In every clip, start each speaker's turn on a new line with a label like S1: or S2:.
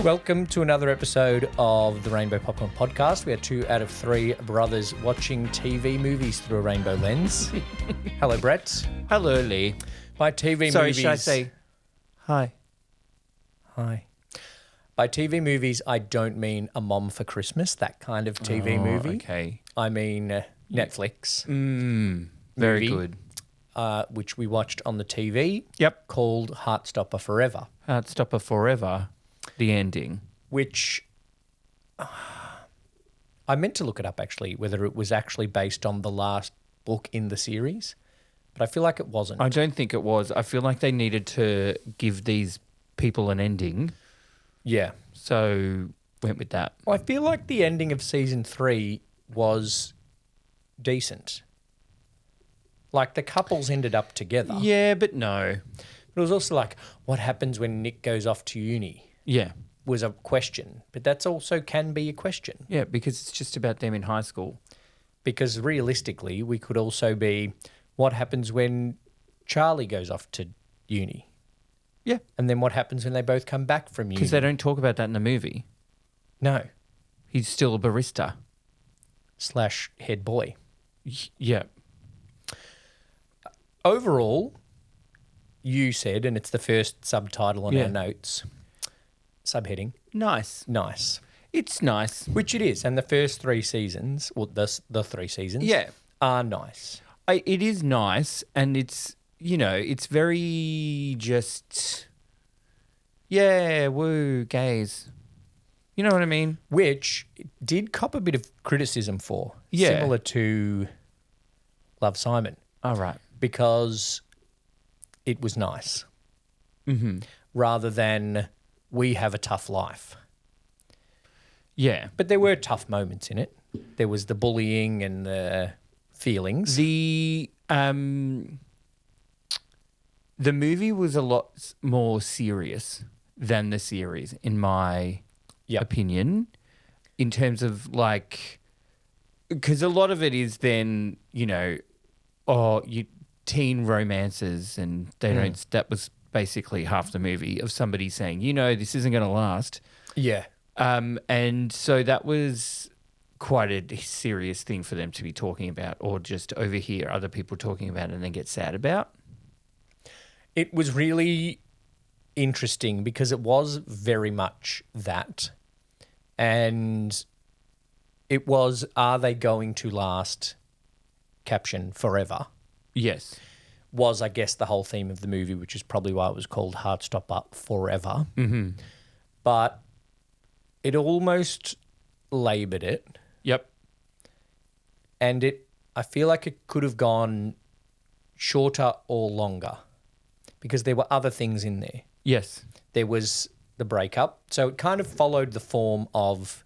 S1: Welcome to another episode of the Rainbow Popcorn Podcast. We are 2 out of 3 brothers watching TV movies through a rainbow lens. Hello, Brett.
S2: Hello, Lee.
S1: By TV
S2: Sorry,
S1: movies...
S2: should I say hi?
S1: Hi. By TV movies, I don't mean A Mom for Christmas, that kind of TV movie.
S2: Okay.
S1: I mean Netflix.
S2: Very
S1: movie,
S2: good.
S1: Which we watched on the TV.
S2: Yep.
S1: Called Heartstopper Forever.
S2: Heartstopper Forever, the ending.
S1: Which... I meant to look it up, actually, whether it was actually based on the last book in the series, but I feel like it wasn't.
S2: I don't think it was. I feel like they needed to give these people an ending,
S1: Yeah.
S2: so went with that.
S1: Well, I feel like the ending of season 3 was decent. Like, the couples ended up together.
S2: Yeah, but no.
S1: But it was also like, what happens when Nick goes off to uni
S2: Yeah.
S1: was a question. But that's also can be a question.
S2: Yeah, because it's just about them in high school.
S1: Because realistically, we could also be, what happens when Charlie goes off to uni?
S2: Yeah.
S1: And then what happens when they both come back from uni?
S2: Because they don't talk about that in the movie.
S1: No.
S2: He's still a barista.
S1: / head boy.
S2: Yeah.
S1: Overall, you said, and it's the first subtitle on our notes, subheading,
S2: Nice.
S1: nice.
S2: It's nice.
S1: Which it is. And the first 3 seasons, or the 3 seasons,
S2: Yeah.
S1: are nice.
S2: It is nice, and it's, you know, it's very just, yeah, woo, gays. You know what I mean?
S1: Which did cop a bit of criticism for.
S2: Yeah.
S1: Similar to Love, Simon.
S2: All right.
S1: Because it was nice.
S2: Mm-hmm.
S1: Rather than we have a tough life.
S2: Yeah.
S1: But there were tough moments in it. There was the bullying and the feelings.
S2: The movie was a lot more serious than the series, in my opinion, in terms of like, because a lot of it is then, you know, teen romances, and they don't. That was basically half the movie of somebody saying, you know, this isn't going to last.
S1: Yeah.
S2: And so that was quite a serious thing for them to be talking about, or just overhear other people talking about it and then get sad about.
S1: It was really interesting because it was very much that. And it was, are they going to last, caption, forever?
S2: Yes.
S1: Was, I guess, the whole theme of the movie, which is probably why it was called Heartstopper Forever.
S2: Mm-hmm.
S1: But it almost laboured it.
S2: Yep.
S1: And I feel like it could have gone shorter or longer because there were other things in there.
S2: Yes.
S1: There was the breakup. So it kind of followed the form of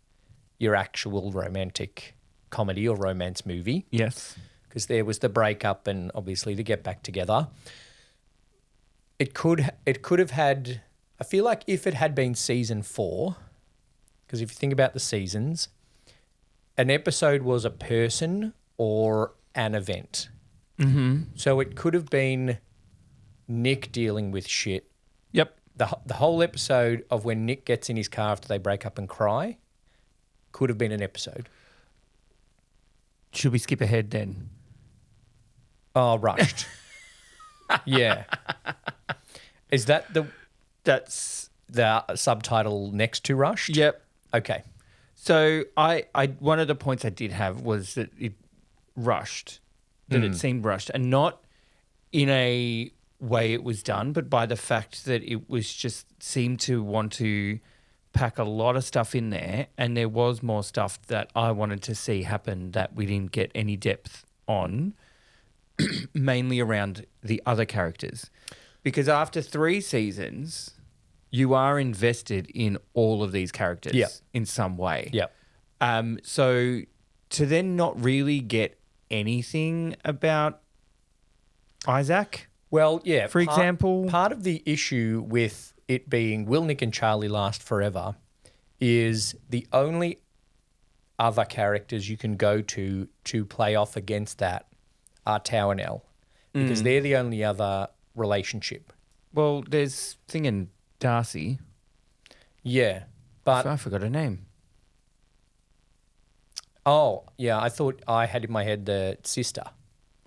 S1: your actual romantic comedy or romance movie.
S2: Yes.
S1: Because there was the breakup and obviously to get back together. It could have had, I feel like if it had been season 4, because if you think about the seasons, an episode was a person or an event.
S2: Mm-hmm.
S1: So it could have been Nick dealing with shit.
S2: Yep.
S1: The whole episode of when Nick gets in his car after they break up and cry could have been an episode.
S2: Should we skip ahead then?
S1: Oh, Rushed. Yeah. Is that
S2: That's
S1: the subtitle next to Rushed?
S2: Yep.
S1: Okay.
S2: So I one of the points I did have was that it rushed, that it seemed rushed, and not in a way it was done, but by the fact that it was just seemed to want to pack a lot of stuff in there, and there was more stuff that I wanted to see happen that we didn't get any depth on, mainly around the other characters. Because after 3 seasons, you are invested in all of these characters in some way.
S1: Yep.
S2: So to then not really get anything about Isaac,
S1: Well, yeah.
S2: for example.
S1: Part of the issue with it being Will Nick and Charlie last forever is the only other characters you can go to play off against that are Tao and Elle because they're the only other relationship.
S2: Well, there's Thing and Darcy.
S1: Yeah. But
S2: I forgot her name.
S1: oh yeah, I thought I had in my head the sister.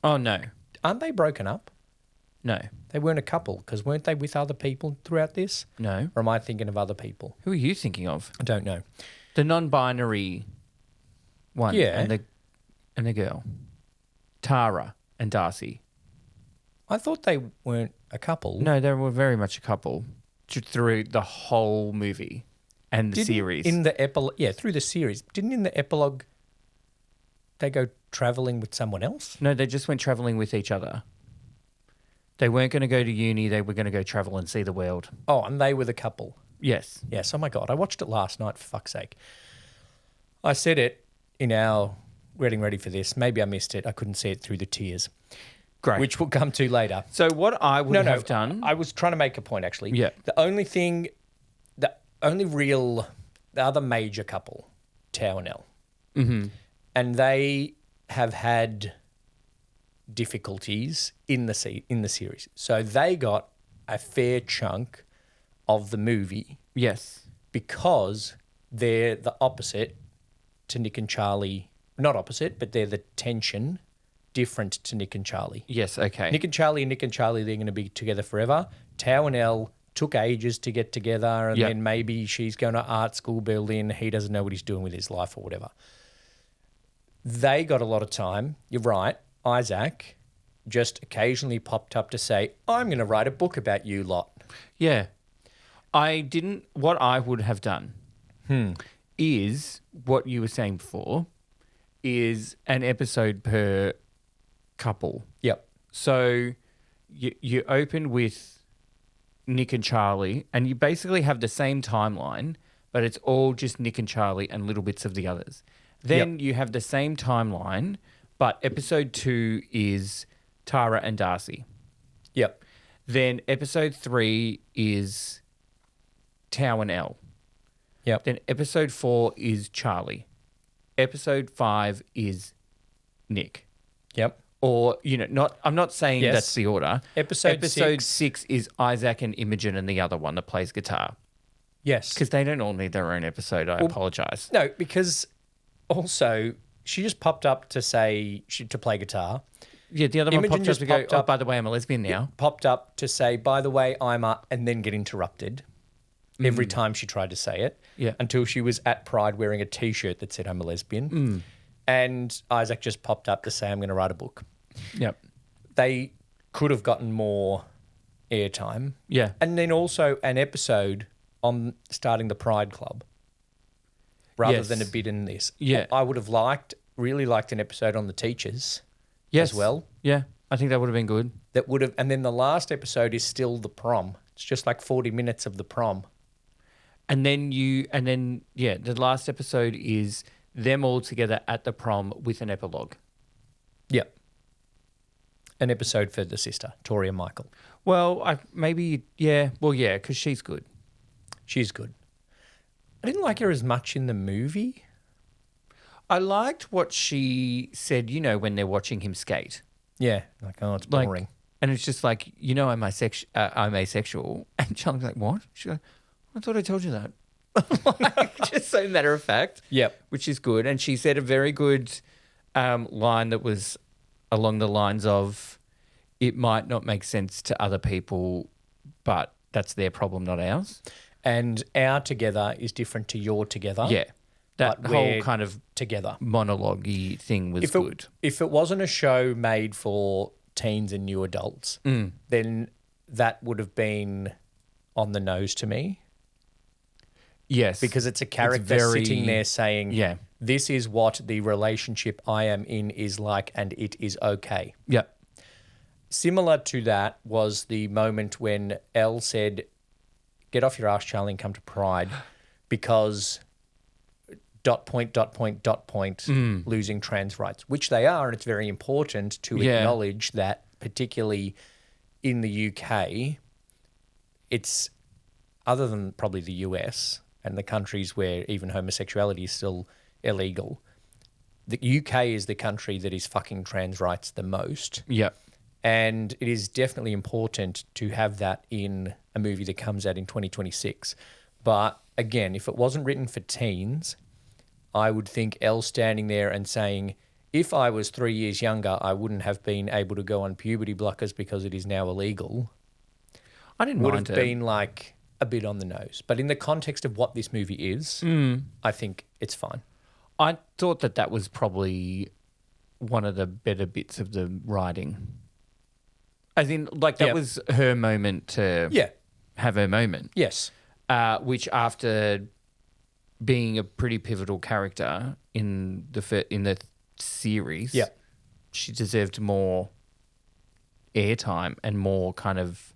S2: Oh, no.
S1: Aren't they broken up?
S2: No.
S1: They weren't a couple because weren't they with other people throughout this?
S2: No.
S1: Or am I thinking of other people?
S2: Who are you thinking of?
S1: I don't know.
S2: The non-binary one.
S1: Yeah.
S2: And the girl. Tara and Darcy.
S1: I thought they weren't a couple.
S2: No, they were very much a couple through the whole movie and the series.
S1: In the epilogue, yeah, through the series. Didn't in the epilogue they go travelling with someone else?
S2: No, they just went travelling with each other. They weren't going to go to uni. They were going to go travel and see the world.
S1: Oh, and they were the couple.
S2: Yes.
S1: Yes. Oh my God, I watched it last night. For fuck's sake, I said it in our getting ready for this. Maybe I missed it. I couldn't see it through the tears.
S2: Great.
S1: Which we'll come to later.
S2: So what I would have done...
S1: I was trying to make a point, actually.
S2: Yeah.
S1: The other major couple, Tao and Elle.
S2: Mm-hmm.
S1: And they have had difficulties in the series. So they got a fair chunk of the movie
S2: Yes.
S1: because they're the opposite to Nick and Charlie. Not opposite, but they're the tension different to Nick and Charlie.
S2: Yes, okay.
S1: Nick and Charlie, they're going to be together forever. Tao and Elle took ages to get together, and then maybe she's going to art school building. He doesn't know what he's doing with his life or whatever. They got a lot of time. You're right. Isaac just occasionally popped up to say, I'm going to write a book about you lot.
S2: Yeah. What I would have done is what you were saying before is an episode per couple.
S1: Yep.
S2: So you open with Nick and Charlie, and you basically have the same timeline, but it's all just Nick and Charlie and little bits of the others. Then you have the same timeline, but episode 2 is Tara and Darcy.
S1: Yep.
S2: Then episode 3 is Tao and Elle.
S1: Yep.
S2: Then episode 4 is Charlie. Episode 5 is Nick.
S1: Yep.
S2: Or, I'm not saying
S1: Yes.
S2: that's the order.
S1: Episode
S2: 6 is Isaac and Imogen and the other one that plays guitar.
S1: Yes.
S2: Because they don't all need their own episode. I apologise.
S1: No, because also she just popped up to say to play guitar.
S2: Yeah, the other
S1: Imogen
S2: one popped up
S1: just
S2: to go,
S1: popped up-
S2: by the way, I'm a lesbian now.
S1: Popped up to say, by the way, I'm a, and then get interrupted every time she tried to say it.
S2: Yeah.
S1: Until she was at Pride wearing a T-shirt that said, I'm a lesbian. And Isaac just popped up to say, I'm going to write a book.
S2: Yep.
S1: They could have gotten more airtime.
S2: Yeah.
S1: And then also an episode on starting the Pride Club rather
S2: Yes.
S1: than a bit in this.
S2: Yeah.
S1: I would have really liked an episode on the teachers
S2: Yes.
S1: as well.
S2: Yeah. I think that would have been good.
S1: That would have, and then the last episode is still the prom. It's just like 40 minutes of the prom.
S2: And then the last episode is them all together at the prom with an epilogue.
S1: Yep. An episode for the sister, Tori and Michael.
S2: Well, because she's good.
S1: She's good. I didn't like her as much in the movie.
S2: I liked what she said, when they're watching him skate.
S1: Yeah. Like, oh, it's boring.
S2: And it's just like, I'm asexual. And Charlie's like, what? She's like, I thought I told you that. Just so matter of fact.
S1: Yep.
S2: Which is good. And she said a very good line that was along the lines of, it might not make sense to other people, but that's their problem, not ours.
S1: And our together is different to your together.
S2: Yeah. That
S1: but
S2: whole
S1: we're
S2: kind of
S1: together.
S2: monologue-y thing was good.
S1: If it wasn't a show made for teens and new adults, then that would have been on the nose to me.
S2: Yes.
S1: Because it's a character sitting there saying, this is what the relationship I am in is like and it is okay.
S2: Yeah.
S1: Similar to that was the moment when Elle said, get off your ass, Charlie, and come to Pride because ... losing trans rights, which they are, and it's very important to acknowledge that, particularly in the UK, it's, other than probably the US and the countries where even homosexuality is still illegal, the UK is the country that is fucking trans rights the most.
S2: Yep.
S1: And it is definitely important to have that in a movie that comes out in 2026. But again, if it wasn't written for teens, I would think Elle standing there and saying, if I was 3 years younger, I wouldn't have been able to go on puberty blockers because it is now illegal,
S2: I didn't
S1: would
S2: mind
S1: have
S2: it.
S1: been like a bit on the nose. But in the context of what this movie is, I think it's fine.
S2: I thought that was probably one of the better bits of the writing. As in, like, that
S1: Yep.
S2: was her moment to
S1: Yeah.
S2: have her moment.
S1: Yes.
S2: Which, after being a pretty pivotal character in the series,
S1: Yeah.
S2: she deserved more airtime and more kind of,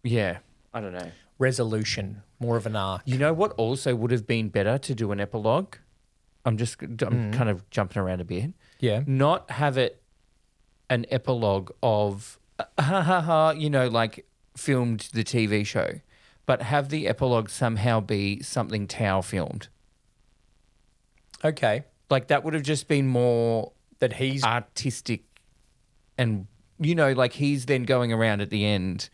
S2: I don't know.
S1: Resolution, more of an arc.
S2: You know what also would have been better to do an epilogue? I'm kind of jumping around a bit.
S1: Yeah.
S2: Not have it an epilogue of, like filmed the TV show, but have the epilogue somehow be something Tao filmed.
S1: Okay.
S2: Like, that would have just been more
S1: That he's
S2: artistic and, like, he's then going around at the end.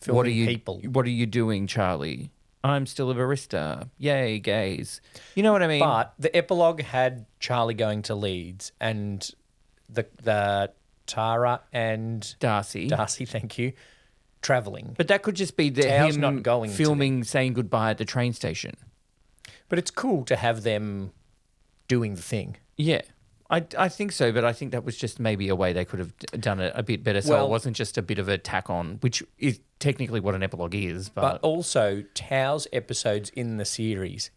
S1: filming people.
S2: What are you doing, Charlie? I'm still a barista. Yay, gays. You know what I mean?
S1: But the epilogue had Charlie going to Leeds and the Tara and
S2: Darcy.
S1: thank you, travelling.
S2: But that could just be
S1: Tao's
S2: him
S1: not going to
S2: filming, saying goodbye at the train station.
S1: But it's cool to have them doing the thing.
S2: Yeah, I think so, but I think that was just maybe a way they could have done it a bit better, so
S1: Well-
S2: it wasn't just a bit of a tack on, which is technically what an epilogue is.
S1: But also, Tao's episodes in the series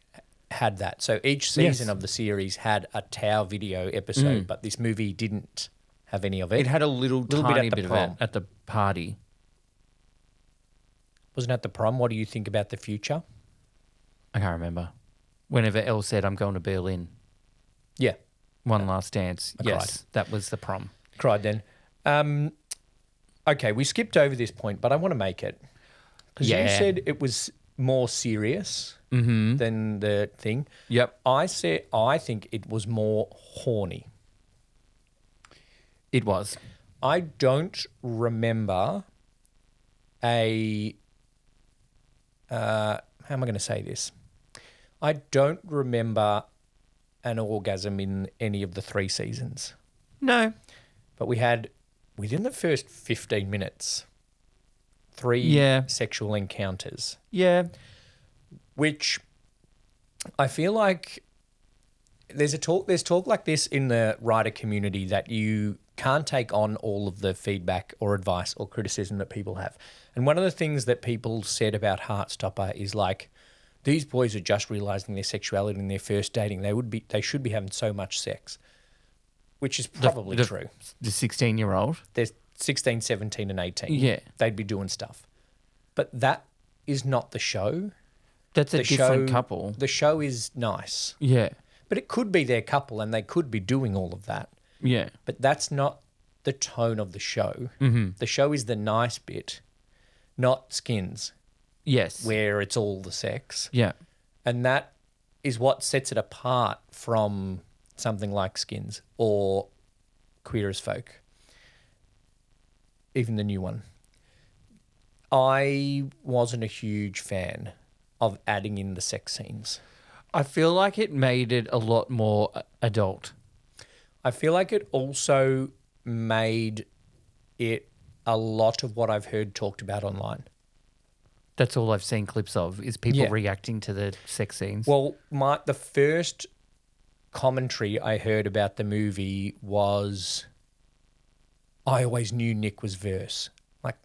S1: had that. So each season
S2: Yes.
S1: of the series had a Tao video episode, but this movie didn't have any of it.
S2: it had a little
S1: bit
S2: tiny
S1: at the
S2: bit of
S1: prom.
S2: it at the party.
S1: Wasn't at the prom. What do you think about the future?
S2: I can't remember. Whenever Elle said, "I'm going to Berlin,"
S1: Yeah,
S2: one last dance.
S1: I
S2: Yes, that was the prom.
S1: cried then. Okay, we skipped over this point, but I want to make it. Because you
S2: Yeah.
S1: said it was more serious than the thing.
S2: Yep,
S1: I think it was more horny.
S2: it was.
S1: I don't remember how am I going to say this? I don't remember an orgasm in any of the 3 seasons.
S2: No.
S1: But we had, within the first 15 minutes, 3
S2: Yeah.
S1: sexual encounters,
S2: Yeah.
S1: which I feel like there's talk like this in the writer community that you can't take on all of the feedback or advice or criticism that people have. And one of the things that people said about Heartstopper is like, these boys are just realizing their sexuality in their first dating. They should be having so much sex, which is probably true.
S2: The 16-year-old.
S1: They're 16, 17 and 18.
S2: Yeah.
S1: They'd be doing stuff. But that is not the show.
S2: That's a
S1: The
S2: different
S1: show-
S2: couple.
S1: The show is nice.
S2: Yeah.
S1: But it could be their couple and they could be doing all of that.
S2: Yeah.
S1: But that's not the tone of the show.
S2: Mm-hmm.
S1: The show is the nice bit, not Skins,
S2: Yes.
S1: where it's all the sex.
S2: Yeah.
S1: And that is what sets it apart from something like Skins or Queer as Folk, even the new one. I wasn't a huge fan of adding in the sex scenes.
S2: I feel like it made it a lot more adult.
S1: I feel like it also made it a lot of what I've heard talked about online.
S2: That's all I've seen clips of is people
S1: Yeah.
S2: reacting to the sex scenes.
S1: Well, the first commentary I heard about the movie was, I always knew Nick was verse. Like,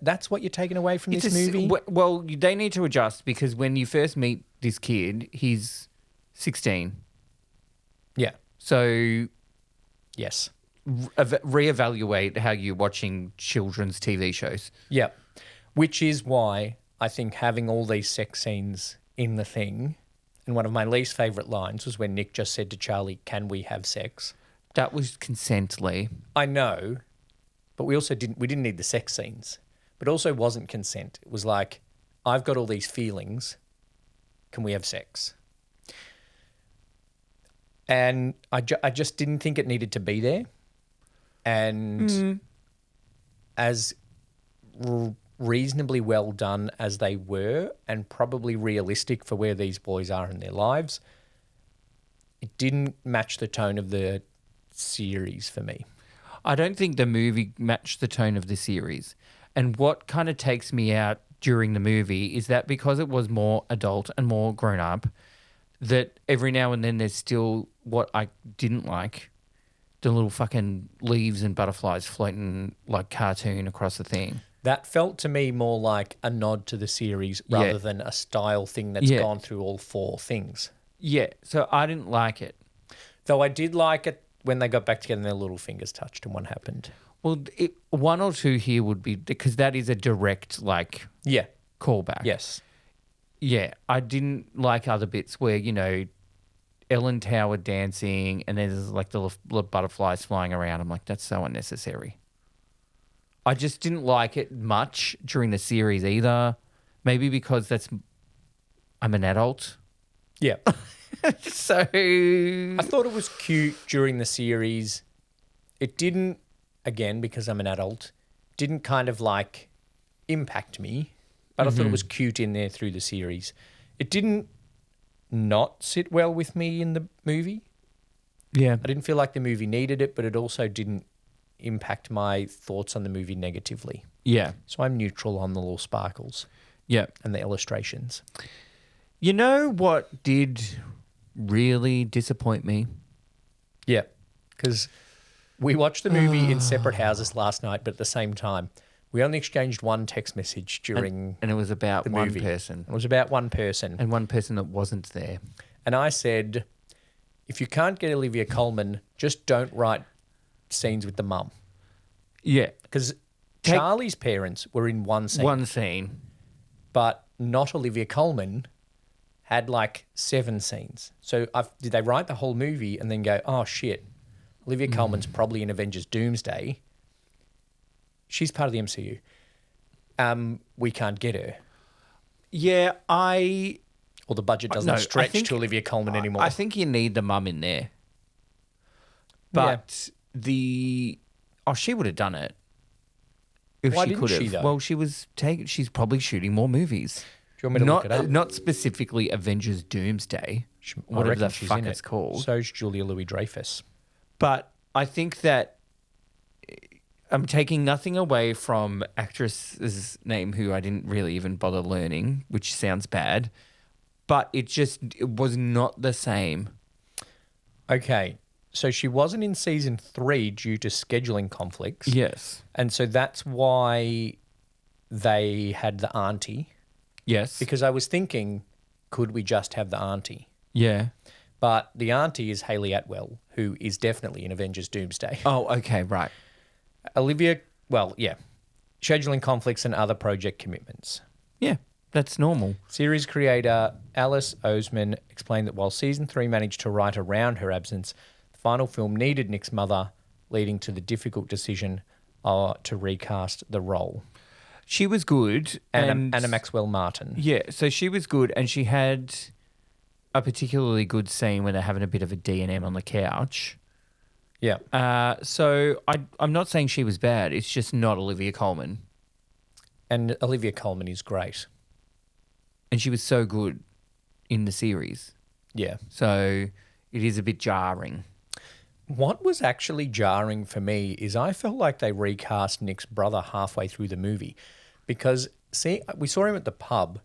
S1: that's what you're taking away from this movie?
S2: Well, they need to adjust because when you first meet this kid, he's 16.
S1: Yeah.
S2: So
S1: Yes.
S2: reevaluate how you're watching children's TV shows.
S1: Yeah. Which is why I think having all these sex scenes in the thing, and one of my least favourite lines was when Nick just said to Charlie, "Can we have sex?"
S2: That was consent, Lee.
S1: I know, but we didn't need the sex scenes. But also wasn't consent. It was like, I've got all these feelings. Can we have sex? And I just didn't think it needed to be there. And as reasonably well done as they were and probably realistic for where these boys are in their lives, it didn't match the tone of the series for me.
S2: I don't think the movie matched the tone of the series. And what kind of takes me out during the movie is that because it was more adult and more grown up, that every now and then there's still what I didn't like, the little fucking leaves and butterflies floating like cartoon across the thing.
S1: That felt to me more like a nod to the series rather than a style thing that's gone through all four things.
S2: Yeah, so I didn't like it.
S1: Though I did like it when they got back together and their little fingers touched and what happened.
S2: Well, one or two here would be, because that is a direct, like, callback.
S1: Yes.
S2: Yeah, I didn't like other bits where, you know, Ellen Tower dancing and then there's like the little butterflies flying around. I'm like, that's so unnecessary. I just didn't like it much during the series either. Maybe because I'm an adult.
S1: Yeah.
S2: So
S1: I thought it was cute during the series. It didn't, again, because I'm an adult, didn't kind of like impact me, but I thought it was cute in there through the series. It didn't not sit well with me in the movie.
S2: Yeah.
S1: I didn't feel like the movie needed it, but it also didn't impact my thoughts on the movie negatively.
S2: Yeah.
S1: So I'm neutral on the little sparkles
S2: Yeah.
S1: and the illustrations.
S2: You know what did really disappoint me?
S1: Yeah, because we watched the movie in separate houses last night, but at the same time, we only exchanged one text message during
S2: And it was about
S1: the
S2: one
S1: movie.
S2: person.
S1: It was about one person.
S2: And one person that wasn't there.
S1: And I said, if you can't get Olivia Colman, just don't write scenes with the mum.
S2: Yeah.
S1: Because Charlie's parents were in one scene.
S2: One scene.
S1: But not Olivia Colman had like 7 scenes. So did they write the whole movie and then go, oh shit, Olivia Colman's probably in Avengers Doomsday. She's part of the MCU. We can't get her.
S2: Yeah,
S1: Or the budget doesn't stretch to Olivia Colman anymore.
S2: I think you need the mum in there. But she would have done it. If
S1: Why
S2: she
S1: didn't
S2: could have.
S1: she, though?
S2: Well, she's probably shooting more movies.
S1: Do you want me to look it up?
S2: Not specifically Avengers Doomsday,
S1: I
S2: whatever
S1: reckon
S2: the
S1: she's
S2: fuck
S1: in
S2: it's
S1: it.
S2: called.
S1: So's Julia Louis-Dreyfus.
S2: But I think that I'm taking nothing away from actress's name, who I didn't really even bother learning, which sounds bad. But it was not the same.
S1: Okay, so she wasn't in season 3 due to scheduling conflicts.
S2: Yes.
S1: And so that's why they had the auntie.
S2: Yes.
S1: Because I was thinking, could we just have the auntie?
S2: Yeah.
S1: But the auntie is Hayley Atwell, who is definitely in Avengers Doomsday.
S2: Oh, okay, right.
S1: Olivia, well, yeah. Scheduling conflicts and other project commitments.
S2: Yeah, that's normal.
S1: Series creator Alice Oseman explained that while season 3 managed to write around her absence, the final film needed Nick's mother, leading to the difficult decision to recast the role.
S2: She was good.
S1: Anna Maxwell Martin.
S2: Yeah, so she was good, and she had a particularly good scene when they're having a bit of a D&M on the couch.
S1: Yeah.
S2: So I'm not saying she was bad. It's just not Olivia Colman.
S1: And Olivia Colman is great.
S2: And she was so good in the series.
S1: Yeah.
S2: So it is a bit jarring.
S1: What was actually jarring for me is I felt like they recast Nick's brother halfway through the movie because, see, we saw him at the pub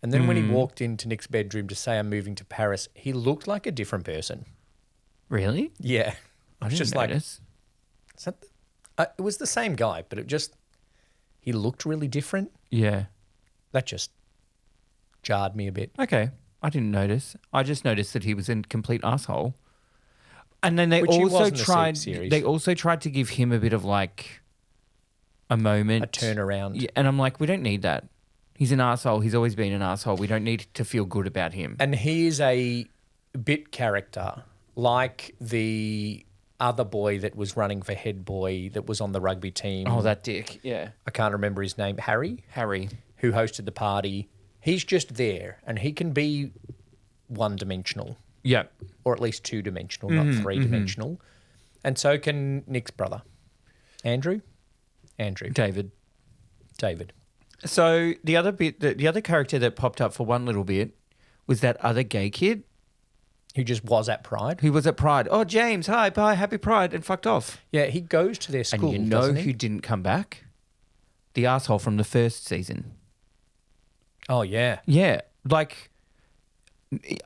S1: and then when he walked into Nick's bedroom to say, I'm moving to Paris, he looked like a different person.
S2: Really?
S1: Yeah.
S2: I didn't notice.
S1: Is that it was the same guy, but he looked really different.
S2: Yeah.
S1: That just jarred me a bit.
S2: Okay. I didn't notice. I just noticed that he was a complete asshole. And then they
S1: Which he was
S2: also
S1: in the
S2: tried.
S1: series.
S2: They also tried to give him a bit of like a moment,
S1: A turnaround.
S2: Yeah, and I'm like, we don't need that. He's an asshole. He's always been an asshole. We don't need to feel good about him.
S1: And he is a bit character, like the other boy that was running for head boy that was on the rugby team.
S2: Oh, that dick. Yeah,
S1: I can't remember his name. Harry, who hosted the party. He's just there, and he can be one-dimensional.
S2: Yeah.
S1: Or at least 2-dimensional, not 3-dimensional. And so can Nick's brother. Andrew?
S2: David. So the other character that popped up for one little bit was that other gay kid
S1: Who just was at Pride.
S2: who was at Pride. Oh, James, hi, bye, happy Pride, and fucked off.
S1: Yeah, he goes to their school,
S2: And you know
S1: doesn't he?
S2: who didn't come back? The asshole from the first season.
S1: Oh, yeah.
S2: Yeah, like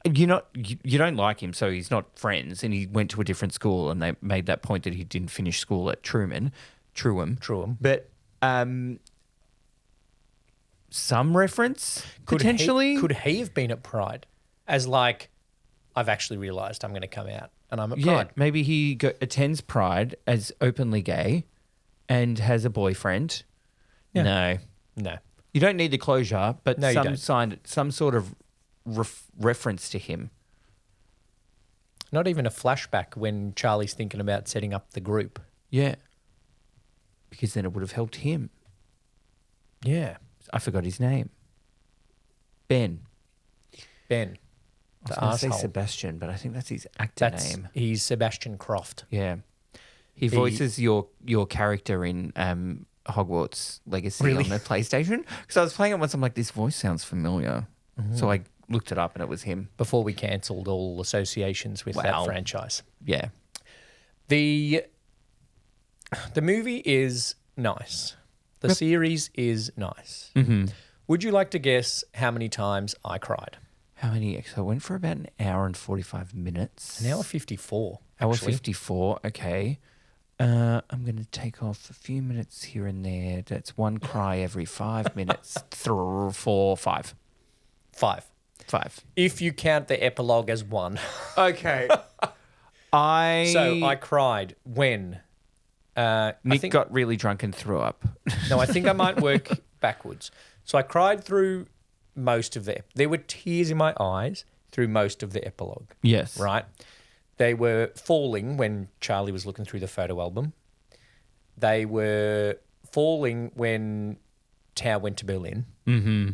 S2: you don't like him, so he's not friends, and he went to a different school, and they made that point that he didn't finish school at Truham. But some reference potentially.
S1: Could he have been at Pride as like, I've actually realised I'm going to come out and I'm at Pride?
S2: Maybe he attends Pride as openly gay and has a boyfriend.
S1: Yeah.
S2: No. You don't need the closure, but
S1: No, you don't.
S2: some sort of reference to him.
S1: Not even a flashback when Charlie's thinking about setting up the group.
S2: Yeah. Because then it would have helped him.
S1: Yeah.
S2: I forgot his name. Ben.
S1: Ben.
S2: I was
S1: The
S2: going to say
S1: asshole.
S2: Sebastian, but I think that's his actor name.
S1: He's Sebastian Croft.
S2: Yeah. He voices your character in Hogwarts Legacy on the PlayStation. Because I was playing it once, I'm like, this voice sounds familiar. Mm-hmm. So I looked it up and it was him.
S1: Before we cancelled all associations with that franchise.
S2: Yeah.
S1: The movie is nice. The series is nice.
S2: Mm-hmm.
S1: Would you like to guess how many times I cried?
S2: How many? So it went for about an hour and 45 minutes.
S1: An hour 54.
S2: Hour
S1: actually.
S2: 54, okay. I'm going to take off a few minutes here and there. That's one cry every 5 minutes. 4, 5.
S1: 5. If you count the epilogue as 1.
S2: Okay. So
S1: I cried when...
S2: Nick got really drunk and threw up.
S1: No, I think I might work backwards. So I cried through most of there were tears in my eyes through most of the epilogue.
S2: Yes.
S1: Right? They were falling when Charlie was looking through the photo album. They were falling when Tao went to Berlin.
S2: Mm-hmm.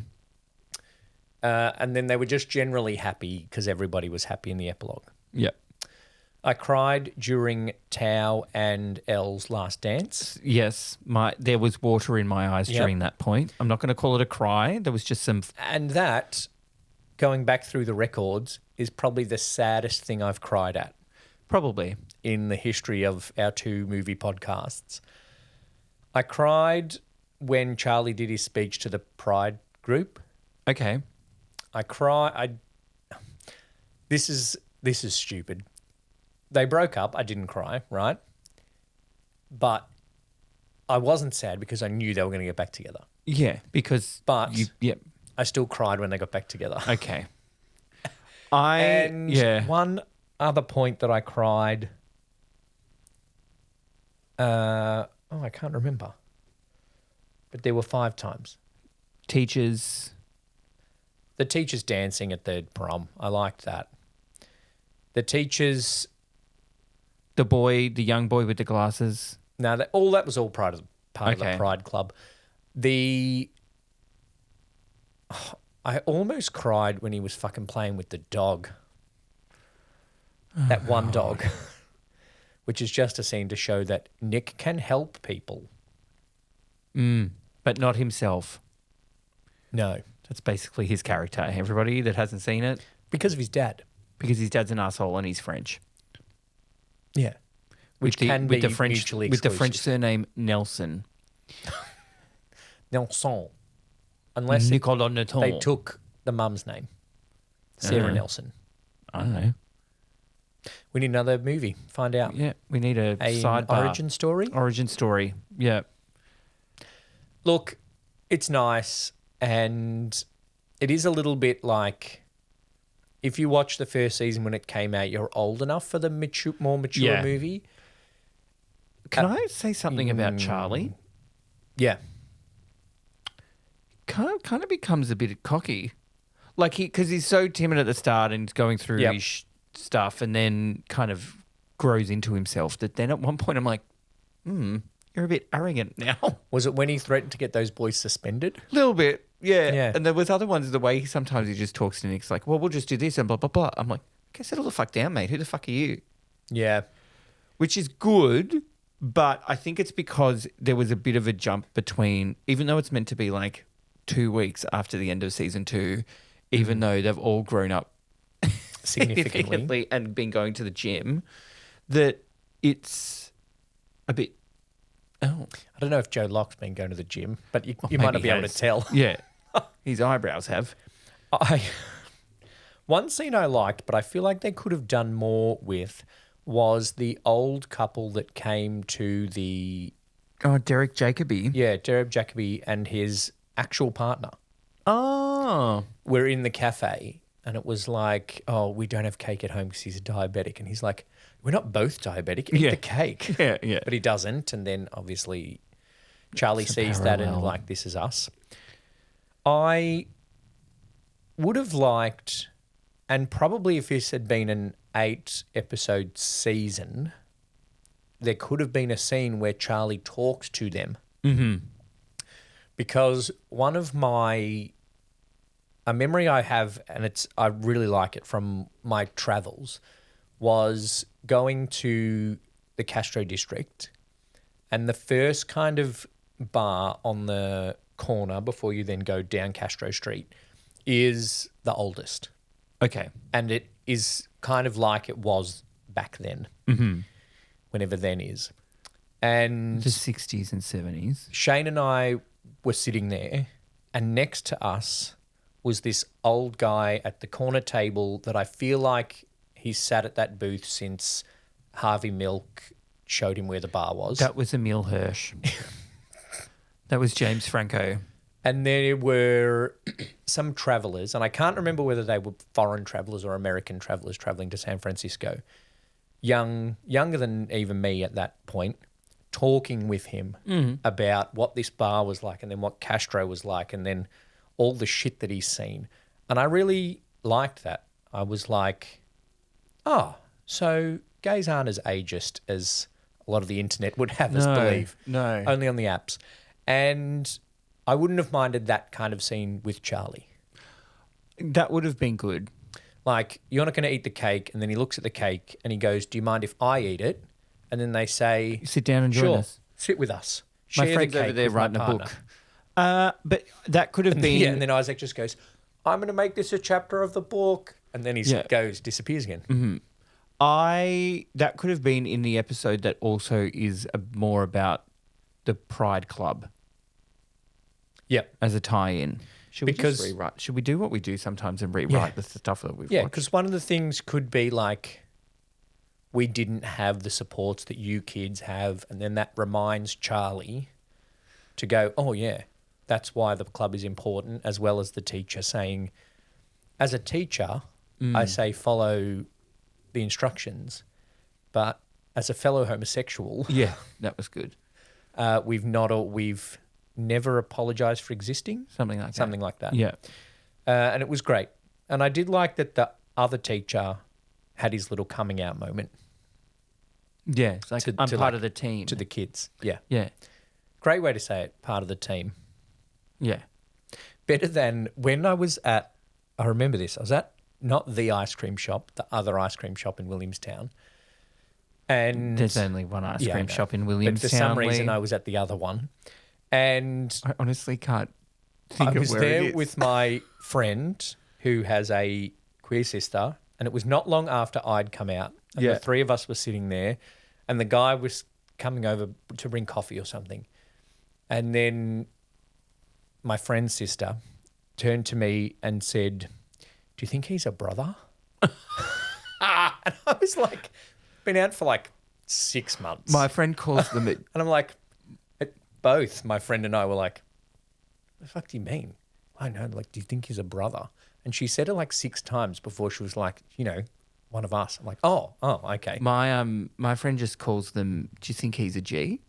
S1: And then they were just generally happy because everybody was happy in the epilogue.
S2: Yep.
S1: I cried during Tao and Elle's last dance.
S2: Yes. There was water in my eyes during that point. I'm not going to call it a cry. There was just some...
S1: And that, going back through the records, is probably the saddest thing I've cried at.
S2: Probably.
S1: In the history of our 2 movie podcasts. I cried when Charlie did his speech to the Pride group.
S2: Okay.
S1: This is stupid. They broke up. I didn't cry, right? But I wasn't sad because I knew they were going to get back together.
S2: Yeah, because...
S1: But
S2: Yep.
S1: I still cried when they got back together.
S2: Okay.
S1: One other point that I cried... I can't remember. But there were 5 times.
S2: Teachers...
S1: The teachers dancing at the prom. I liked that. The teachers...
S2: The young boy with the glasses.
S1: No, that was all part of the Pride Club. I almost cried when he was fucking playing with the dog. That one dog. Which is just a scene to show that Nick can help people.
S2: But not himself.
S1: No.
S2: That's basically his character. Everybody that hasn't seen it.
S1: Because of his dad.
S2: Because his dad's an asshole and he's French.
S1: Yeah. Which can be mutually exclusive.
S2: With the French surname Nelson.
S1: Nelson. Unless
S2: Nicolas Nathan.
S1: they took the mum's name. Sarah Nelson.
S2: I don't know.
S1: We need another movie. Find out.
S2: Yeah, we need a sidebar.
S1: Origin story.
S2: Origin story. Yeah.
S1: Look, it's nice and it is a little bit like if you watch the first season when it came out, you're old enough for the more mature movie.
S2: Can I say something about Charlie?
S1: Yeah.
S2: Kind of becomes a bit cocky. Like because he's so timid at the start and going through his stuff and then kind of grows into himself that then at one point I'm like, you're a bit arrogant now.
S1: Was it when he threatened to get those boys suspended?
S2: A little bit, yeah.
S1: Yeah.
S2: And there was other ones, the way sometimes he just talks to Nick's like, well, we'll just do this and blah, blah, blah. I'm like, okay, settle the fuck down, mate. Who the fuck are you?
S1: Yeah.
S2: Which is good, but I think it's because there was a bit of a jump between, even though it's meant to be like 2 weeks after the end of season 2, even though they've all grown up
S1: Significantly.
S2: and been going to the gym, that it's a bit. Oh,
S1: I don't know if Joe Locke's been going to the gym, but you
S2: maybe
S1: might not be
S2: he
S1: able to
S2: has.
S1: tell.
S2: Yeah, his eyebrows have.
S1: One scene I liked, but I feel like they could have done more with, was the old couple that came to the
S2: Oh, Derek Jacobi.
S1: Derek Jacobi and his actual partner.
S2: Oh,
S1: We're in the cafe, and it was like, oh, we don't have cake at home because he's a diabetic, and he's like, we're not both diabetic. Eat
S2: Yeah.
S1: the cake.
S2: yeah.
S1: But he doesn't, and then obviously Charlie
S2: It's a
S1: sees that and
S2: parallel.
S1: like, this is us. I would have liked, and probably if this had been an 8-episode season, there could have been a scene where Charlie talks to them.
S2: Mm-hmm.
S1: Because one of a memory I have, and I really like it from my travels, was going to the Castro district, and the first kind of bar on the corner before you then go down Castro Street is the oldest.
S2: Okay.
S1: And it is kind of like it was back then, whenever then is. And
S2: The 60s and 70s.
S1: Shane and I were sitting there, and next to us was this old guy at the corner table that I feel like he's sat at that booth since Harvey Milk showed him where the bar was.
S2: That was Emil Hirsch. That was James Franco.
S1: And there were some travellers, and I can't remember whether they were foreign travellers or American travellers travelling to San Francisco, younger than even me at that point, talking with him about what this bar was like, and then what Castro was like, and then all the shit that he's seen. And I really liked that. I was like, oh, so gays aren't as ageist as a lot of the internet would have us believe.
S2: No.
S1: Only on the apps. And I wouldn't have minded that kind of scene with Charlie.
S2: That would have been good.
S1: Like, you're not going to eat the cake, and then he looks at the cake and he goes, do you mind if I eat it? And then they say,
S2: Sit down and join
S1: sure,
S2: us.
S1: sit with us.
S2: My
S1: Share the
S2: friend's over
S1: cake
S2: there
S1: with my
S2: writing a
S1: partner."
S2: book. But that could have been.
S1: Yeah, and then Isaac just goes, I'm going to make this a chapter of the book. And then he disappears again.
S2: That could have been in the episode that also is more about the Pride Club
S1: Yep.
S2: as a tie-in. Should we
S1: Because-
S2: just rewrite? Should we do what we do sometimes and rewrite the stuff that we've
S1: Yeah,
S2: watched?
S1: because one of the things could be like, we didn't have the supports that you kids have. And then that reminds Charlie to go, oh, yeah, that's why the club is important, as well as the teacher saying, as a teacher, I say follow the instructions. But as a fellow homosexual,
S2: Yeah, that was good.
S1: we've never apologized for existing.
S2: Something like
S1: Something like that.
S2: that. Yeah.
S1: And it was great. And I did like that the other teacher had his little coming out moment
S2: Yeah. It's like,
S1: To-
S2: I'm
S1: to
S2: part
S1: like-
S2: of the team.
S1: to the kids. Yeah.
S2: Yeah.
S1: Great way to say it, part of the team.
S2: Yeah.
S1: Better than when I remember this, I was at not the ice cream shop, the other ice cream shop in Williamstown. And
S2: There's only one ice
S1: Yeah, I
S2: cream
S1: know.
S2: shop in
S1: but
S2: Williamstown.
S1: for some reason
S2: Lee.
S1: I was at the other one. And
S2: I honestly can't think
S1: I
S2: of
S1: was
S2: where
S1: there
S2: it is.
S1: with my friend who has a queer sister, and it was not long after I'd come out. And
S2: Yeah.
S1: the three of us were sitting there, and the guy was coming over to bring coffee or something. And then my friend's sister turned to me and said, do you think he's a brother? And I was like, been out for like 6 months.
S2: My friend calls them it.
S1: And I'm like, both my friend and I were like, the fuck do you mean? I know, like, do you think he's a brother? And she said it like 6 times before she was like, one of us. I'm like, oh, okay.
S2: My friend just calls them, do you think he's a G?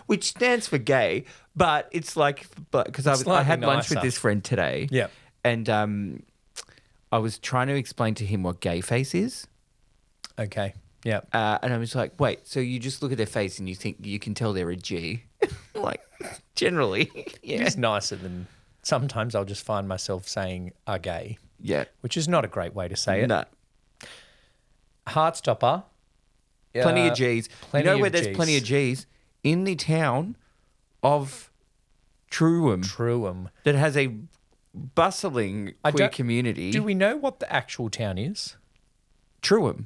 S2: Which stands for gay, but it's like, because I
S1: Slightly
S2: had lunch with
S1: nicer.
S2: this friend today.
S1: Yeah.
S2: And I was trying to explain to him what gay face is.
S1: Okay. Yeah.
S2: And I was like, wait, so you just look at their face and you think you can tell they're a G? Like, generally, yeah.
S1: It's nicer than sometimes I'll just find myself saying are gay,
S2: Yeah.
S1: which is not a great way to say it.
S2: No.
S1: Heartstopper.
S2: Plenty of G's.
S1: plenty
S2: You know
S1: of
S2: where there's
S1: Gs.
S2: plenty of G's? In the town of
S1: Truham.
S2: that has a bustling
S1: I
S2: queer
S1: don't-
S2: community.
S1: Do we know what the actual town is?
S2: Truham.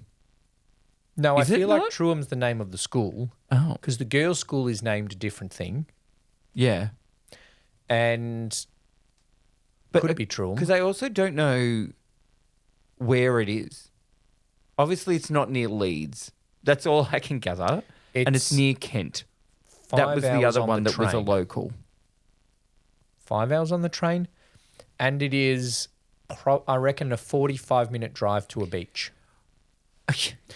S1: No,
S2: Is
S1: I
S2: it
S1: feel like
S2: not?
S1: Truham's the name of the school
S2: Oh,
S1: because the girls' school is named a different thing,
S2: yeah.
S1: and
S2: But
S1: could be Truham.
S2: Because I also don't know where it is. Obviously, it's not near Leeds. That's all I can gather. And it's near Kent. That was the
S1: 5 hours
S2: other
S1: on
S2: one
S1: the
S2: that was a
S1: train.
S2: local.
S1: 5 hours on the train, and it is, I reckon, a 45-minute drive to a beach.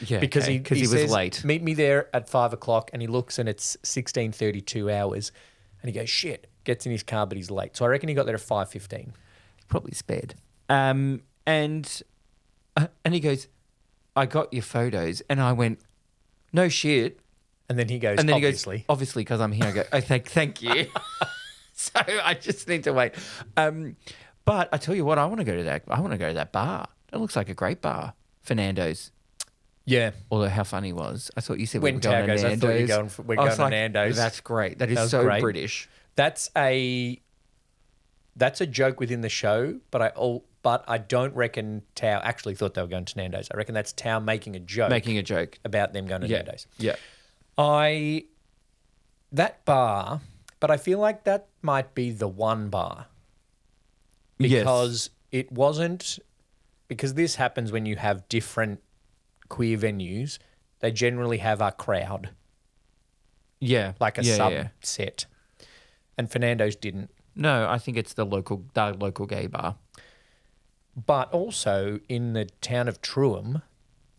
S2: Yeah,
S1: Because he
S2: was
S1: says,
S2: late.
S1: Meet me there at 5 o'clock, and he looks and it's 16:32 hours, and he goes, shit, gets in his car, but he's late. So I reckon he got there at 5:15.
S2: Probably spared. And he goes, I got your photos, and I went, no shit.
S1: And then he goes,
S2: And then
S1: obviously.
S2: he goes, obviously, because I'm here. I go, oh, thank you. So I just need to wait. But I tell you what, I want to go to that bar. That looks like a great bar, Fernando's.
S1: Yeah.
S2: Although how funny was, I thought you said we
S1: When
S2: were going
S1: Tao goes,
S2: to
S1: I thought you were
S2: Nando's.
S1: we're
S2: I
S1: going
S2: was
S1: to
S2: like,
S1: Nando's.
S2: That's great. That is
S1: That was
S2: so
S1: great.
S2: British.
S1: That's a joke within the show, but I don't reckon Tao actually thought they were going to Nando's. I reckon that's Tao making a joke about them going to Nando's.
S2: Yeah.
S1: That bar, but I feel like that might be the one bar.
S2: Yes.
S1: Because it wasn't, because this happens when you have different queer venues, they generally have a crowd,
S2: Yeah.
S1: like a
S2: Yeah.
S1: subset. And Fernando's didn't.
S2: No, I think it's the local gay bar.
S1: But also in the town of Truham,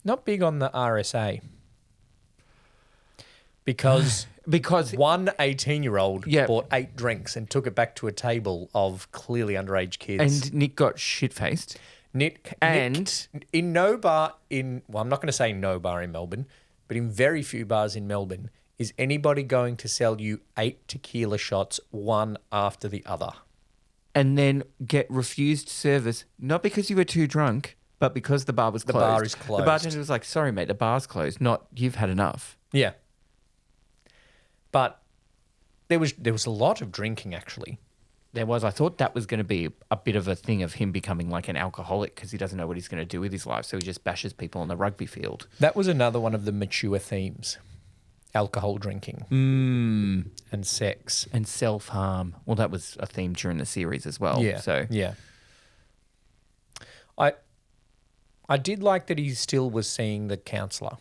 S1: not big on the RSA. Because one 18-year-old
S2: Yeah.
S1: bought 8 drinks and took it back to a table of clearly underage kids.
S2: And Nick got shit-faced.
S1: Nick, in no bar I'm not going to say no bar in Melbourne, but in very few bars in Melbourne, is anybody going to sell you 8 tequila shots one after the other?
S2: And then get refused service, not because you were too drunk, but because the bar was closed.
S1: The bar is closed.
S2: The bartender was like, sorry, mate, the bar's closed, not you've had enough.
S1: Yeah. But there was a lot of drinking, actually.
S2: There was. I thought that was going to be a bit of a thing of him becoming like an alcoholic because he doesn't know what he's going to do with his life, so he just bashes people on the rugby field.
S1: That was another one of the mature themes. Alcohol drinking and sex.
S2: And self-harm. Well, that was a theme during the series as well.
S1: Yeah.
S2: So
S1: yeah. I did like that he still was seeing the counsellor.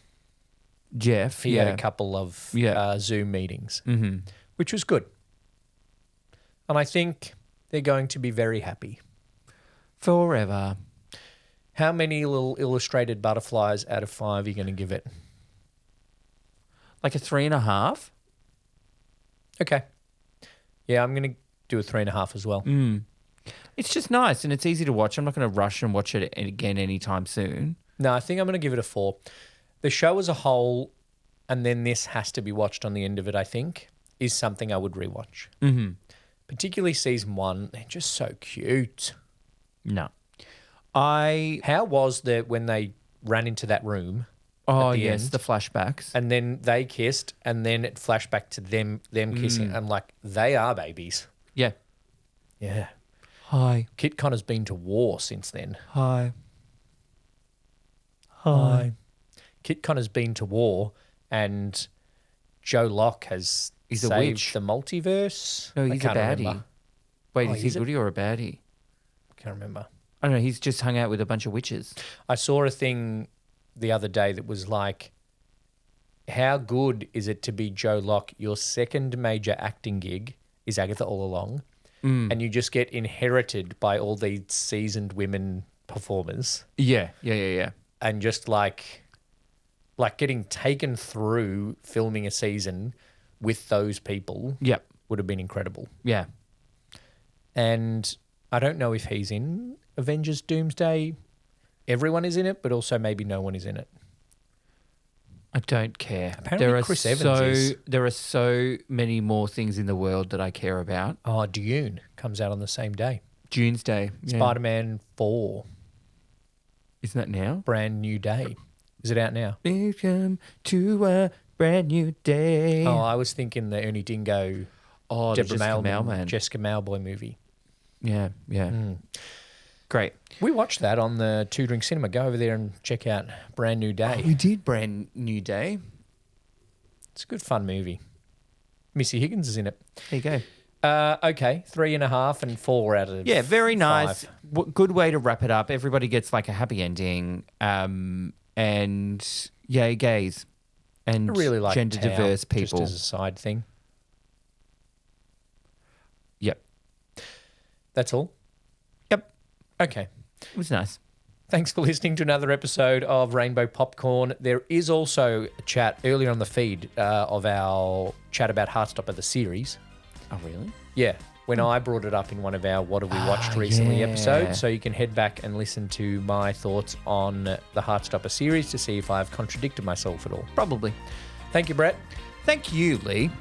S2: Jeff,
S1: He had a couple of Zoom meetings, which was good. And I think they're going to be very happy.
S2: Forever.
S1: How many little illustrated butterflies out of 5 are you going to give it?
S2: Like a 3.5?
S1: Okay. Yeah, I'm going to do a 3.5 as well.
S2: It's just nice and it's easy to watch. I'm not going to rush and watch it again anytime soon.
S1: No, I think I'm going to give it a 4. The show as a whole, and then this has to be watched on the end of it, I think, is something I would rewatch.
S2: Mm-hmm.
S1: Particularly season 1. They're just so cute.
S2: No.
S1: How was when they ran into that room?
S2: Oh,
S1: at the
S2: yes,
S1: end,
S2: the flashbacks.
S1: and then they kissed, and then it flashed back to them kissing. I'm like, they are babies.
S2: Yeah.
S1: Yeah.
S2: Hi.
S1: Kit Connor's been to war since then.
S2: Hi.
S1: Kit Connor's been to war, and Joe Locke has
S2: He's a
S1: saved
S2: witch.
S1: the multiverse.
S2: No,
S1: I
S2: he's a
S1: can't
S2: baddie.
S1: remember.
S2: Wait,
S1: Oh,
S2: is he
S1: is it?
S2: goodie or a baddie?
S1: Can't remember.
S2: I don't know. He's just hung out with a bunch of witches.
S1: I saw a thing the other day that was like, how good is it to be Joe Locke? Your second major acting gig is Agatha All Along, and you just get inherited by all these seasoned women performers,
S2: Yeah.
S1: and just like getting taken through filming a season with those people
S2: Yep.
S1: would have been incredible.
S2: Yeah.
S1: And I don't know if he's in Avengers Doomsday. Everyone is in it, but also maybe no one is in it.
S2: I don't care.
S1: Apparently Chris Evans is.
S2: There are so many more things in the world that I care about.
S1: Oh, Dune comes out on the same day.
S2: June's Day. Yeah.
S1: Spider-Man 4,
S2: Isn't that now?
S1: brand new day. Is it out now?
S2: Welcome to a brand new day.
S1: Oh, I was thinking the Ernie Dingo
S2: Oh, the
S1: Deborah
S2: Jessica
S1: Mailman,
S2: Mailman.
S1: Jessica Mailboy movie.
S2: Yeah. Great.
S1: We watched that on the Two Drink Cinema. Go over there and check out Brand New Day.
S2: We did Brand New Day.
S1: It's a good fun movie. Missy Higgins is in it.
S2: There you go.
S1: Okay, 3.5 and 4 out of
S2: Yeah, very nice.
S1: 5.
S2: Good way to wrap it up. Everybody gets like a happy ending. And yay, gays. And
S1: I really like
S2: gender
S1: Tao,
S2: diverse people.
S1: just as a side thing.
S2: Yep.
S1: That's all?
S2: Yep.
S1: Okay.
S2: It was nice.
S1: Thanks for listening to another episode of Rainbow Popcorn. There is also a chat earlier on the feed of our chat about Heartstopper, the series.
S2: Oh, really?
S1: Yeah, when I brought it up in one of our What Have We Watched Recently
S2: yeah.
S1: episodes. So you can head back and listen to my thoughts on the Heartstopper series to see if I've contradicted myself at all.
S2: Probably.
S1: Thank you, Brett.
S2: Thank you, Lee.